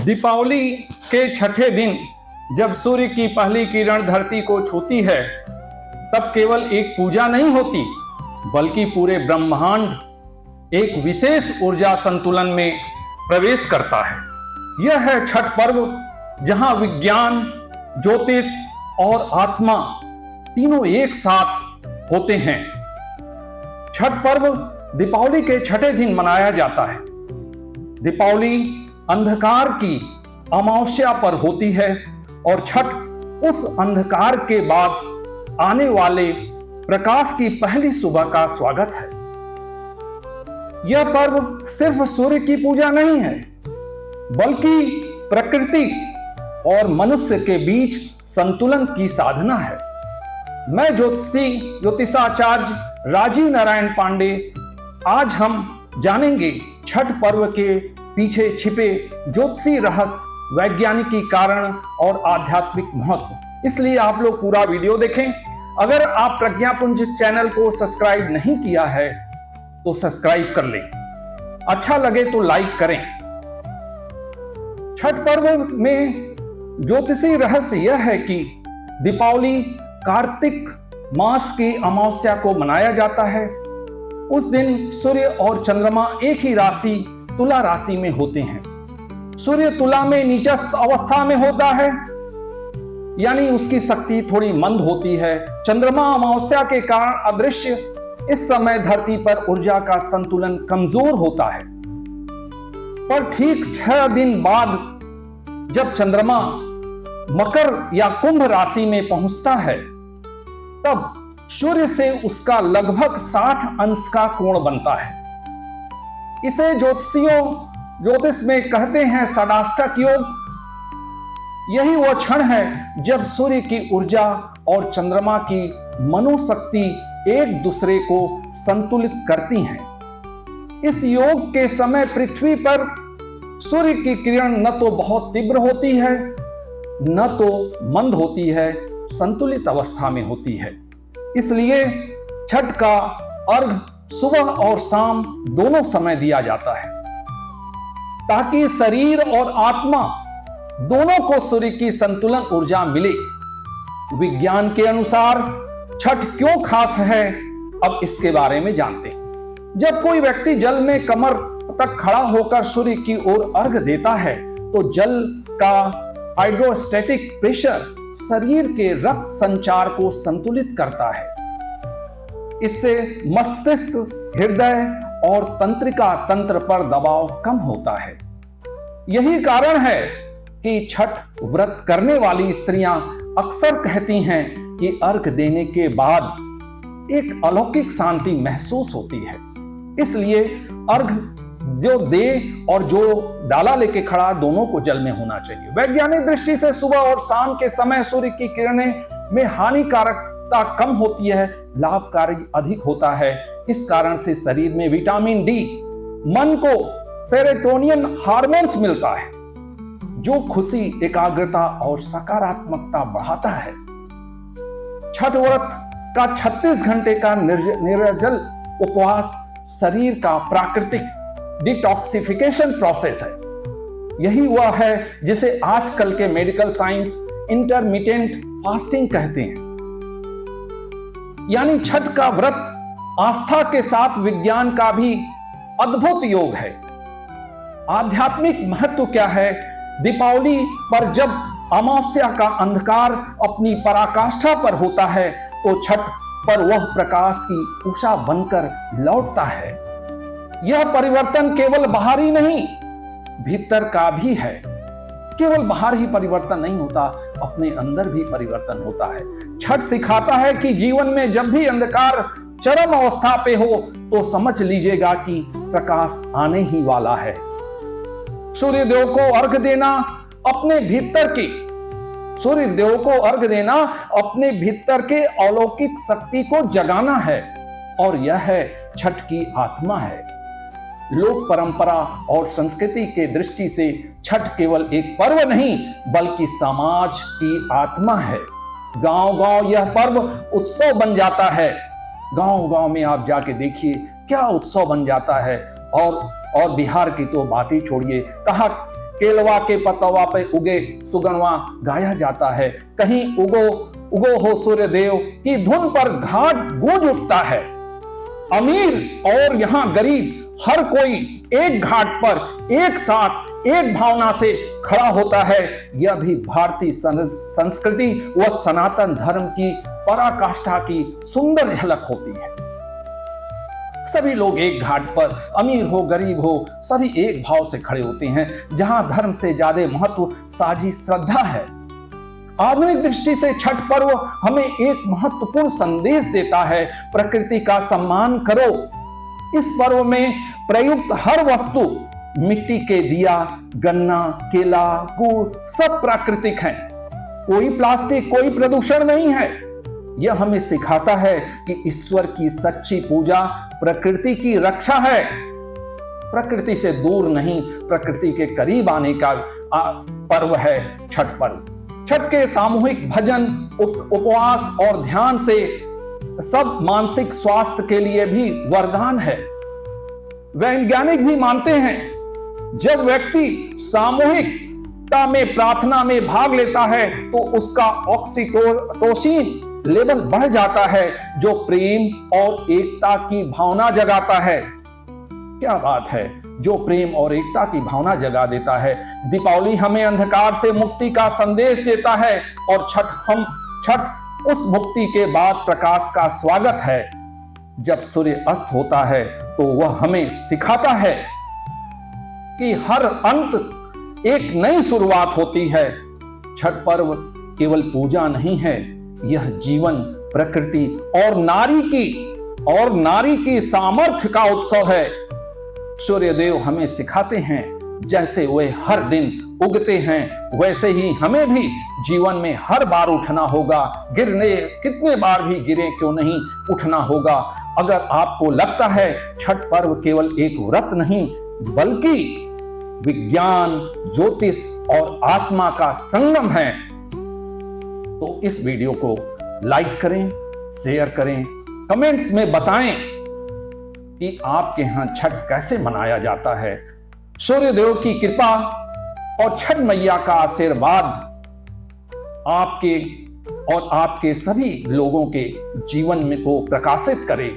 दीपावली के छठे दिन जब सूर्य की पहली किरण धरती को छूती है, तब केवल एक पूजा नहीं होती, बल्कि पूरे ब्रह्मांड एक विशेष ऊर्जा संतुलन में प्रवेश करता है। यह है छठ पर्व, जहां विज्ञान, ज्योतिष और आत्मा तीनों एक साथ होते हैं। छठ पर्व दीपावली के छठे दिन मनाया जाता है। दीपावली अंधकार की अमावस्या पर होती है और छठ उस अंधकार के बाद आने वाले प्रकाश की पहली सुबह का स्वागत है। यह पर्व सिर्फ सूर्य की पूजा नहीं है, बल्कि प्रकृति और मनुष्य के बीच संतुलन की साधना है। मैं ज्योतिषाचार्य राजीव नारायण पांडे, आज हम जानेंगे छठ पर्व के पीछे छिपे ज्योतिषी रहस्य, वैज्ञानिक कारण और आध्यात्मिक महत्व। इसलिए आप लोग पूरा वीडियो देखें। अगर आप प्रज्ञापुंज चैनल को सब्सक्राइब नहीं किया है तो सब्सक्राइब कर लें, अच्छा लगे तो लाइक करें। छठ पर्व में ज्योतिषी रहस्य यह है कि दीपावली कार्तिक मास की अमावस्या को मनाया जाता है। उस दिन सूर्य और चंद्रमा एक ही राशि तुला राशि में होते हैं। सूर्य तुला में नीचस्थ अवस्था में होता है, यानी उसकी शक्ति थोड़ी मंद होती है। चंद्रमा अमावस्या के कारण अदृश्य। इस समय धरती पर ऊर्जा का संतुलन कमजोर होता है। पर ठीक 6 दिन बाद जब चंद्रमा मकर या कुंभ राशि में पहुंचता है, तब सूर्य से उसका लगभग 60 अंश का कोण बनता है। इसे ज्योतिष में कहते हैं षडाष्टक योग। यही वह क्षण है जब सूर्य की ऊर्जा और चंद्रमा की मनोशक्ति एक दूसरे को संतुलित करती हैं। इस योग के समय पृथ्वी पर सूर्य की किरण न तो बहुत तीव्र होती है, न तो मंद होती है, संतुलित अवस्था में होती है। इसलिए छठ का अर्घ सुबह और शाम दोनों समय दिया जाता है, ताकि शरीर और आत्मा दोनों को सूर्य की संतुलन ऊर्जा मिले। विज्ञान के अनुसार छठ क्यों खास है, अब इसके बारे में जानते हैं। जब कोई व्यक्ति जल में कमर तक खड़ा होकर सूर्य की ओर अर्घ देता है, तो जल का हाइड्रोस्टैटिक प्रेशर शरीर के रक्त संचार को संतुलित करता है। इससे मस्तिष्क, हृदय और तंत्रिका तंत्र पर दबाव कम होता है। यही कारण है कि छठ व्रत करने वाली स्त्रियां अक्सर कहती हैं कि अर्घ देने के बाद एक अलौकिक शांति महसूस होती है। इसलिए अर्घ जो दे और जो डाला लेके खड़ा, दोनों को जल में होना चाहिए। वैज्ञानिक दृष्टि से सुबह और शाम के समय सूर्य की किरणें में हानिकारकता कम होती है, लाभकारी अधिक होता है। इस कारण से शरीर में विटामिन डी, मन को सेरोटोनिन हार्मोन्स मिलता है, जो खुशी, एकाग्रता और सकारात्मकता बढ़ाता है। छठ व्रत का 36 घंटे का निर्जल उपवास शरीर का प्राकृतिक डिटॉक्सिफिकेशन प्रोसेस है। यही वह है जिसे आजकल के मेडिकल साइंस इंटरमिटेंट फास्टिंग कहते हैं। यानी छठ का व्रत आस्था के साथ विज्ञान का भी अद्भुत योग है। आध्यात्मिक महत्व क्या है? दीपावली पर जब अमावस्या का अंधकार अपनी पराकाष्ठा पर होता है, तो छठ पर वह प्रकाश की उषा बनकर लौटता है। यह परिवर्तन केवल बाहरी नहीं, भीतर का भी है। केवल बाहर ही परिवर्तन नहीं होता, अपने अंदर भी परिवर्तन होता है। छठ सिखाता है कि जीवन में जब भी अंधकार चरम अवस्था पे हो, तो समझ लीजिएगा कि प्रकाश आने ही वाला है। सूर्यदेव को अर्घ देना अपने भीतर के अलौकिक शक्ति को जगाना है, और यह है छठ की आत्मा है। लोक परंपरा और संस्कृति के दृष्टि से छठ केवल एक पर्व नहीं, बल्कि समाज की आत्मा है। गांव-गांव यह पर्व उत्सव बन जाता है। गांव-गांव में आप जाके देखिए क्या उत्सव बन जाता है। और बिहार की तो बात ही छोड़िए, कहा केलवा के पतवा पे उगे सुगनवा गाया जाता है। कहीं उगो उगो हो सूर्य देव की धुन पर घाट गूंज उठता है। अमीर और यहां गरीब हर कोई एक घाट पर एक साथ एक भावना से खड़ा होता है। यह भी भारतीय संस्कृति व सनातन धर्म की पराकाष्ठा की सुंदर झलक होती है। सभी लोग एक घाट पर, अमीर हो गरीब हो, सभी एक भाव से खड़े होते हैं। जहां धर्म से ज्यादा महत्व साझी श्रद्धा है। आधुनिक दृष्टि से छठ पर्व हमें एक महत्वपूर्ण संदेश देता है, प्रकृति का सम्मान करो। इस पर्व में प्रयुक्त हर वस्तु, मिट्टी के दिया, गन्ना, केला, गुड़, सब प्राकृतिक हैं। कोई प्लास्टिक, कोई प्रदूषण नहीं है। यह हमें सिखाता है कि ईश्वर की सच्ची पूजा प्रकृति की रक्षा है। प्रकृति से दूर नहीं, प्रकृति के करीब आने का पर्व है छठ पर्व। छठ के सामूहिक भजन, उपवास और ध्यान से सब मानसिक स्वास्थ्य के लिए भी वरदान है। वैज्ञानिक भी मानते हैं जब व्यक्ति सामूहिकता में प्रार्थना में भाग लेता है तो उसका ऑक्सीटोसिन लेवल बढ़ जाता है, जो प्रेम और एकता की भावना जगाता है। क्या बात है, जो प्रेम और एकता की भावना जगा देता है। दीपावली हमें अंधकार से मुक्ति का संदेश देता है और छठ उस मुक्ति के बाद प्रकाश का स्वागत है। जब सूर्य अस्त होता है तो वह हमें सिखाता है कि हर अंत एक नई शुरुआत होती है। छठ पर्व केवल पूजा नहीं है, यह जीवन, प्रकृति और नारी की सामर्थ्य का उत्सव है। सूर्य देव हमें सिखाते हैं जैसे वे हर दिन उगते हैं वैसे ही हमें भी जीवन में हर बार उठना होगा। गिरने कितने बार भी गिरे क्यों नहीं, उठना होगा। अगर आपको लगता है छठ पर्व केवल एक व्रत नहीं बल्कि विज्ञान, ज्योतिष और आत्मा का संगम है तो इस वीडियो को लाइक करें, शेयर करें, कमेंट्स में बताएं कि आपके यहां छठ कैसे मनाया जाता है। सूर्य देव की कृपा और छठ मैया का आशीर्वाद आपके और आपके सभी लोगों के जीवन में को प्रकाशित करे।